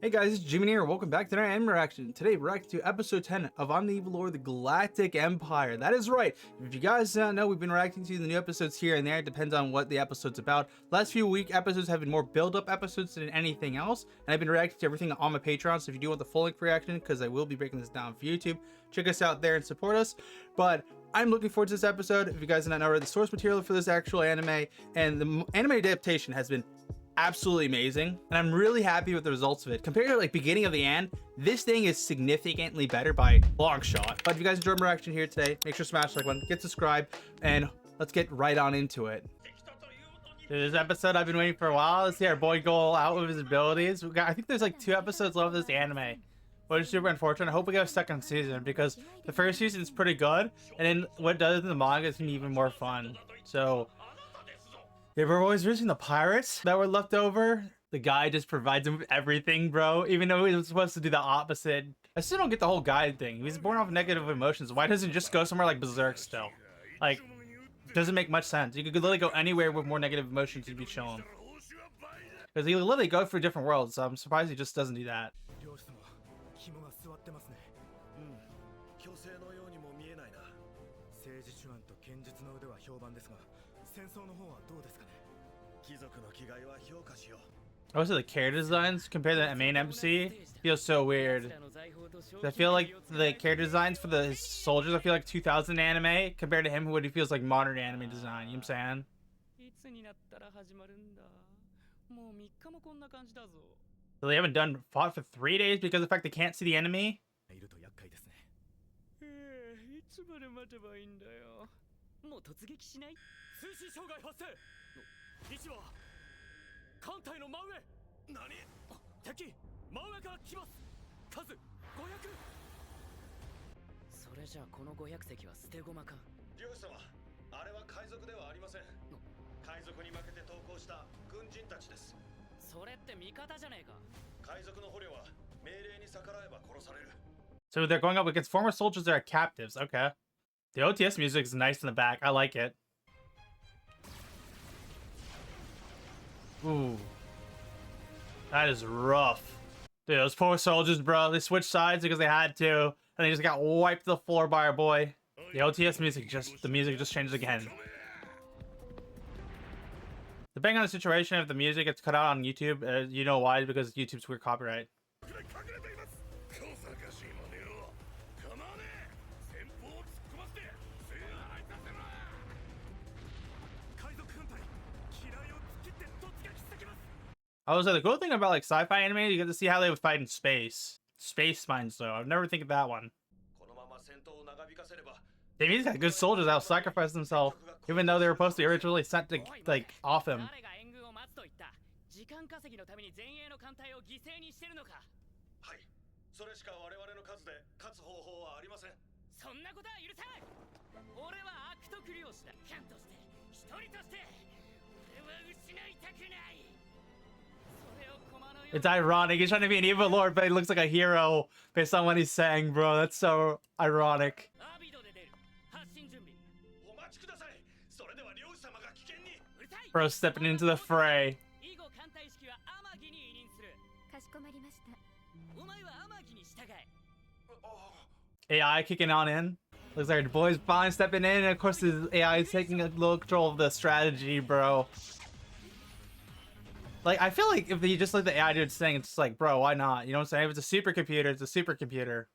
Hey guys, it's GMAN here. Welcome back to our anime reaction. Today we're reacting to episode 10 of I'm the Evil Lord, the Galactic Empire. That is right. If you guys know, we've been reacting to the new episodes here and there. It depends on what the episode's about. Last few episodes have been more build-up episodes than anything else. And I've been reacting to everything on my Patreon. So if you do want the full length reaction, because I will be breaking this down for YouTube, check us out there and support us. But I'm looking forward to this episode. If you guys don't know, the source material for this actual anime and the anime adaptation has been absolutely amazing, and I'm really happy with the results of it. Compared to like beginning of the end, this thing is significantly better by long shot. But if you guys enjoyed my reaction here today, make sure to smash the like button, get subscribed, and let's get right on into it. This episode I've been waiting for a while. Let's see our boy go out with his abilities. I think there's like 2 episodes left of this anime, which is super unfortunate. I hope we get a second season because the first season is pretty good, and then what it does in the manga is even more fun. So yeah, we're always using the pirates that were left over. The guy just provides him with everything, bro. Even though he was supposed to do the opposite. I still don't get the whole guide thing. He was born off negative emotions. Why doesn't he just go somewhere like Berserk still? Like, doesn't make much sense. You could literally go anywhere with more negative emotions to be shown. Because he literally goes for different worlds, so I'm surprised he just doesn't do that. Also, the character designs compared to the main MC feels so weird. I feel like the character designs for the soldiers, I feel like 2000 anime compared to him, what he feels like modern anime design. You know what I'm saying? So they haven't fought for 3 days because of the fact they can't see the enemy. So they're going up against former soldiers that are captives. Okay. The OTS music is nice in the back. I like it. Ooh. That is rough. Dude, those poor soldiers, bro. They switched sides because they had to. And they just got wiped to the floor by our boy. The OTS music the music just changed again. Depending on the situation, if the music gets cut out on YouTube, you know why? Because YouTube's weird copyright. I was like, the cool thing about like sci-fi anime, you get to see how they would fight in space. Space mines, though. I've never think of that one. They mean got good soldiers that'll sacrifice themselves, even though they were supposed to be originally sent to like off him. It's ironic. He's trying to be an evil lord, but he looks like a hero based on what he's saying, bro. That's so ironic. Bro, stepping into the fray. AI kicking on in. Looks like the boy's fine stepping in, and of course his AI is taking a little control of the strategy, bro. Like, I feel like if he just let the AI do its thing, it's just like, bro, why not? You know what I'm saying? If it's a supercomputer, it's a supercomputer.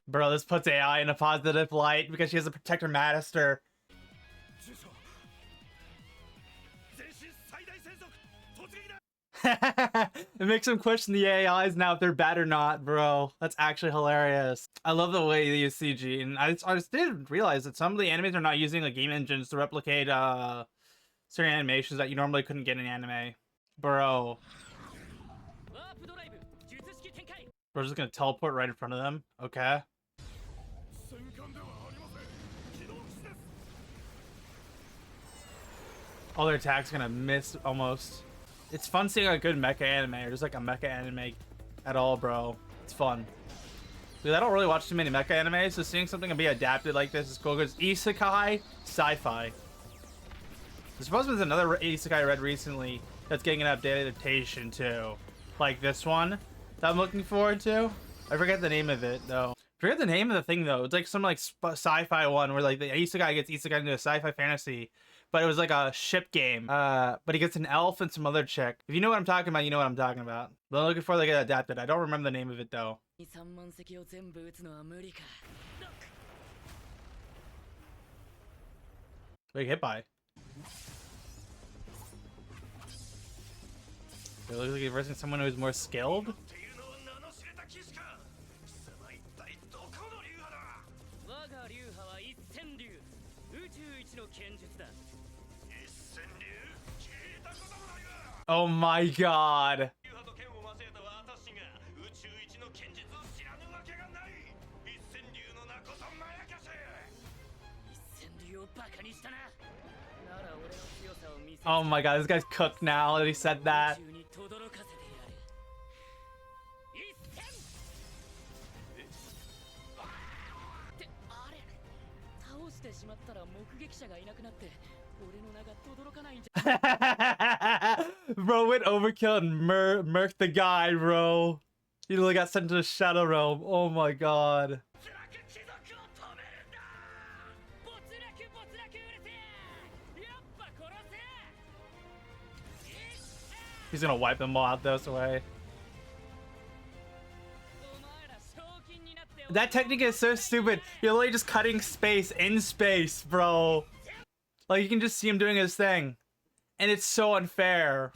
Bro, this puts AI in a positive light because she has to protect her master. It makes him question the AIs now if they're bad or not, bro. That's actually hilarious. I love the way they use CG, and I just didn't realize that some of the animes are not using like game engines to replicate certain animations that you normally couldn't get in anime. Bro. Bro's just gonna teleport right in front of them. Okay. All their attacks gonna miss almost. It's fun seeing a good mecha anime, or just like a mecha anime at all, bro. It's fun. Dude, I don't really watch too many mecha anime, so seeing something be adapted like this is cool because isekai sci-fi. There's supposed to be another isekai I read recently that's getting an updated adaptation too. Like this one that I'm looking forward to. I forget the name of it though. I forget the name of the thing though. It's like some like sci-fi one where like the isekai gets isekai into a sci-fi fantasy. But it was like a ship game. But he gets an elf and some other chick. If you know what I'm talking about, you know what I'm talking about. But I'm looking for like it adapted. I don't remember the name of it though. Wait, hit by. It looks like he's versing someone who's more skilled. Oh my god. Oh my god, this guy's cooked now that he said that. Bro went overkill and murked the guy, bro. He literally got sent to the Shadow Realm. Oh my god. He's gonna wipe them all out this way. That technique is so stupid. You're literally just cutting space in space, bro. Like, you can just see him doing his thing. And it's so unfair.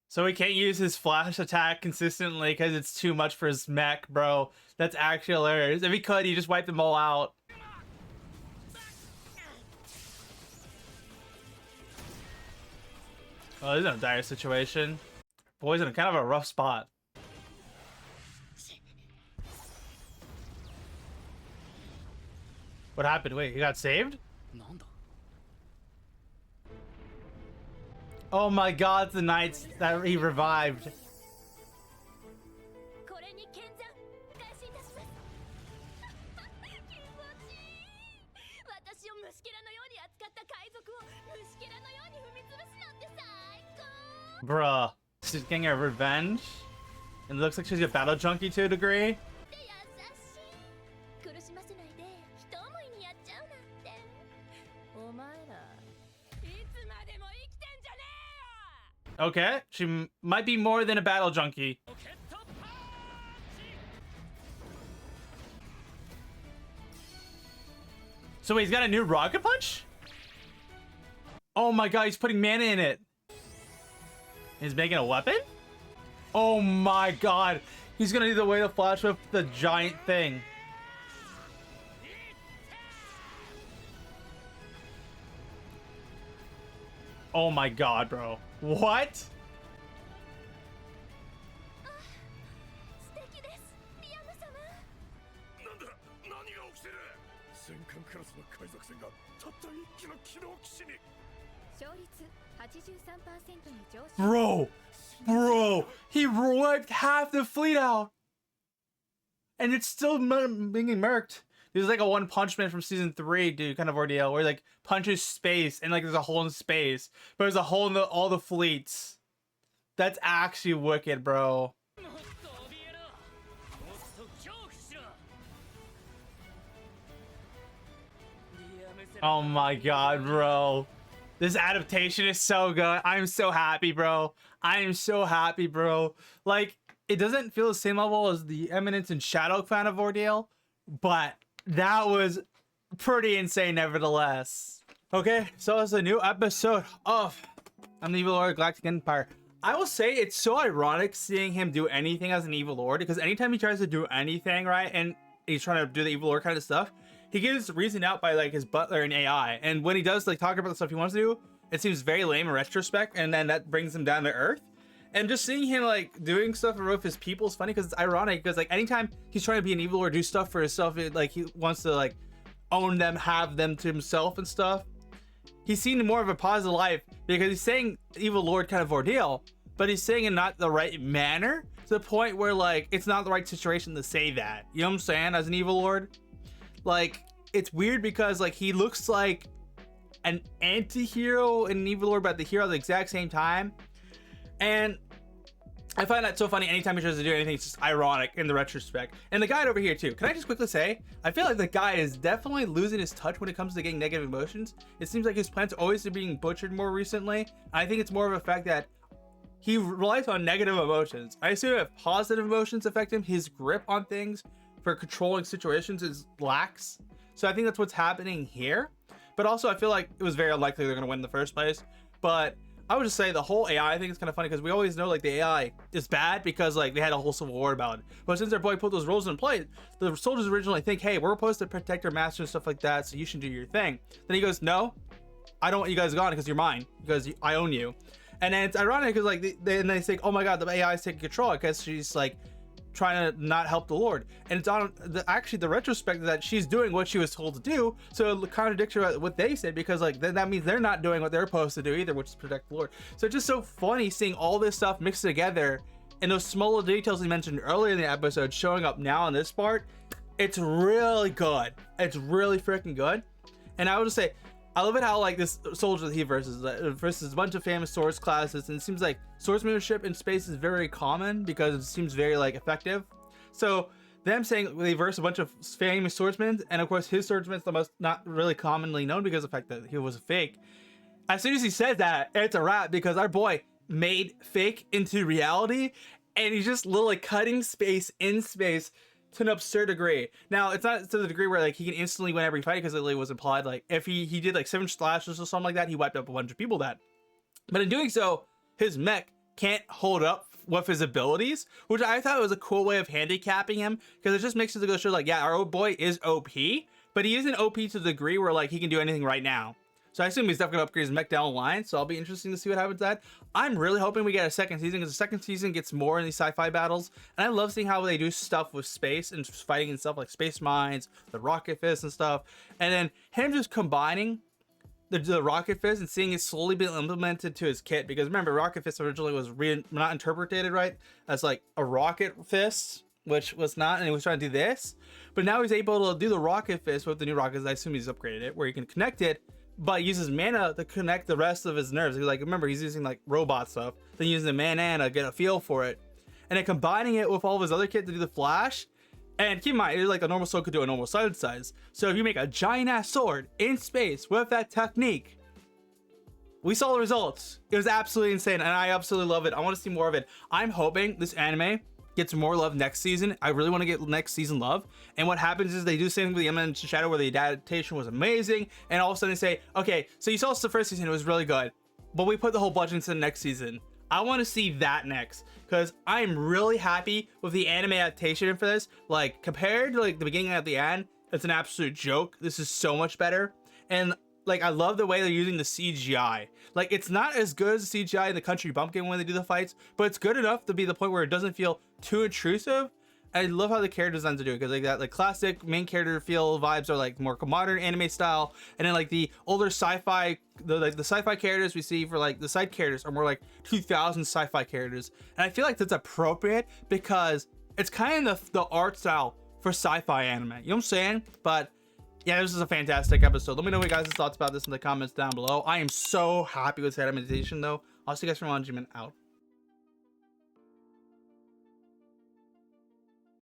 So he can't use his flash attack consistently because it's too much for his mech, bro. That's actually hilarious. If he could, he'd just wipe them all out. Oh, this is a dire situation. Boy's in kind of a rough spot. What happened? Wait, he got saved? Oh my god, the knights that he revived. Bruh. She's getting her revenge. And it looks like she's a battle junkie to a degree. Okay, she might be more than a battle junkie. So wait, he's got a new rocket punch? Oh my god, he's putting mana in it. He's making a weapon? Oh my god. He's gonna do the way to flash with the giant thing. Oh my god, bro. What? Bro, he wiped half the fleet out. And it's still being murked. There's like a One Punch Man from season 3, dude, kind of ordeal where he, like, punches space and like there's a hole in space, but there's a hole in all the fleets. That's actually wicked, bro. Oh my god, bro. This adaptation is so good. I'm so happy, bro. I am so happy, bro. Like, it doesn't feel the same level as the Eminence and Shadow kind of ordeal, but that was pretty insane nevertheless. Okay, so it's a new episode of I'm the Evil Lord of Galactic Empire. I will say it's so ironic seeing him do anything as an Evil Lord, because anytime he tries to do anything, right, and he's trying to do the Evil Lord kind of stuff, he gives reason out by like his butler and AI. And when he does like talk about the stuff he wants to do, it seems very lame in retrospect, and then that brings him down to earth. And just seeing him like doing stuff with his people is funny because it's ironic, because like anytime he's trying to be an evil or do stuff for himself, like he wants to like own them, have them to himself and stuff. he's seen more of a positive life because he's saying evil lord kind of ordeal, but he's saying in not the right manner, to the point where like it's not the right situation to say that. You know what I'm saying? As an evil lord, like it's weird because like he looks like an anti-hero and an evil lord, but the hero at the exact same time. And I find that so funny. Anytime he tries to do anything, it's just ironic in the retrospect. And the guy over here too. Can I just quickly say, I feel like the guy is definitely losing his touch when it comes to getting negative emotions. It seems like his plans always are being butchered more recently. I think it's more of a fact that he relies on negative emotions. I assume if positive emotions affect him, his grip on things for controlling situations is lax. So I think that's what's happening here. But also I feel like it was very unlikely they're going to win in the first place. But I would just say the whole AI thing is kind of funny because we always know like the AI is bad because like they had a whole civil war about it. But since their boy put those rules in place, the soldiers originally think, hey, we're supposed to protect our master and stuff like that, so you should do your thing. Then he goes, no, I don't want you guys gone because you're mine, because I own you. And then it's ironic because like they think, oh my god, the AI is taking control because she's like trying to not help the Lord. And it's on actually the retrospect that she's doing what she was told to do, so it contradicts what they said, because like then that means they're not doing what they're supposed to do either, which is protect the Lord. So it's just so funny seeing all this stuff mixed together, and those small details we mentioned earlier in the episode showing up now in this part. It's really good. It's really freaking good. And I would just say I love it how like this soldier that he versus a bunch of famous swords classes, and it seems like swordsmanship in space is very common because it seems very like effective. So them saying they verse a bunch of famous swordsmen, and of course his swordsman's the most not really commonly known because of the fact that he was a fake. As soon as he said that, it's a wrap, because our boy made fake into reality, and he's just literally cutting space in space to an absurd degree. Now it's not to the degree where like he can instantly win every fight, because it was implied like if he did like 7 slashes or something like that, he wiped up a bunch of people that. But in doing so, his mech can't hold up with his abilities, which I thought was a cool way of handicapping him, because it just makes it go show like, yeah, our old boy is OP, but he isn't OP to the degree where like he can do anything right now. So I assume he's definitely gonna upgrade his mech down the line, so I'll be interesting to see what happens with that. I'm really hoping we get a second season, because the second season gets more in these sci-fi battles, and I love seeing how they do stuff with space and fighting and stuff like space mines, the rocket fist and stuff, and then him just combining the rocket fist and seeing it slowly being implemented to his kit. Because remember, rocket fist originally was not interpreted right as like a rocket fist, which was not, and he was trying to do this, but now he's able to do the rocket fist with the new rockets. I assume he's upgraded it where he can connect it, but uses mana to connect the rest of his nerves. Like remember, he's using like robot stuff, then using the mana to get a feel for it, and then combining it with all of his other kit to do the flash. And keep in mind, it's like a normal sword could do a normal sword size. So if you make a giant ass sword in space with that technique, we saw the results. It was absolutely insane, and I absolutely love it. I want to see more of it. I'm hoping this anime gets more love next season. I really want to get next season love. And what happens is they do something with the Eminence Shadow where the adaptation was amazing, and all of a sudden they say, okay, so you saw us the first season, it was really good, but we put the whole budget into the next season. I want to see that next, because I'm really happy with the anime adaptation for this. Like compared to like the beginning and the end, it's an absolute joke. This is so much better. And like I love the way they're using the CGI. Like it's not as good as the CGI in the Country Bumpkin when they do the fights, but it's good enough to be the point where it doesn't feel too intrusive. I love how the character designs are doing, because like that like classic main character feel vibes are like more modern anime style, and then like the older sci-fi, the sci-fi characters we see for like the side characters are more like 2000 sci-fi characters. And I feel like that's appropriate because it's kind of the art style for sci-fi anime, you know what I'm saying? But yeah, this is a fantastic episode. Let me know what you guys' thoughts about this in the comments down below. I am so happy with that adaptation though. I'll see you guys from on. GMAN out.